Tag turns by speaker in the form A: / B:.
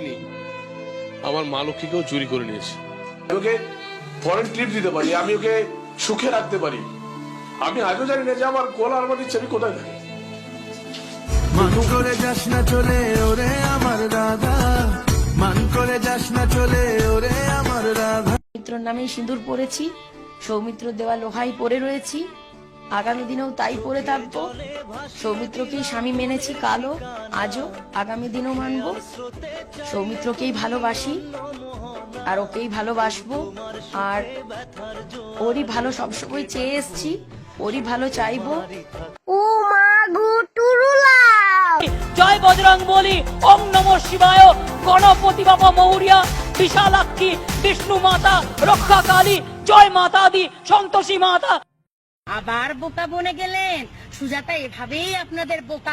A: ডাইনি আমার মা লক্ষ্মীকেও চুরি করে নিয়েছে।
B: ওকে ফরেন ট্রিপ দিতে পারি, আমি ওকে সুখে রাখতে পারি। আমি আজও জানি না যে আমার গলার মাটির ছবি কোথায় থাকে।
C: মান করে যাস না চলে ওরে আমার রাধা, মান করে যাস না চলে ওরে আমার রাধা।
D: সৌমিত্রর নামেই সিঁদুর পরেছি, সৌমিত্র দেওয়া লোহাই পরে রয়েছি, আগামী দিনেও তাই পরে থাকবো। সৌমিত্রকেই স্বামী মেনেছি কালও আজও আগামী দিনেও মানব। সৌমিত্রকেই ভালোবাসি আর ওকেই ভালোবাসবো, আর ওরই ভালো সবসময় চেয়ে এসছি, ওরই ভালো চাইবো।
E: ও মা গো টুরুলা,
F: জয় বজরং বলি, ওম নমঃ শিবায়, গণপতি বাবা মৌরিয়া, বিশালাক্ষী, বিষ্ণু মাতা, রক্ষা কালী, জয় মাতা দি, সন্তোষী মাতা।
E: আবার বোকা বনে গেলেন। সুজাতা এভাবেই আপনাদের বোকা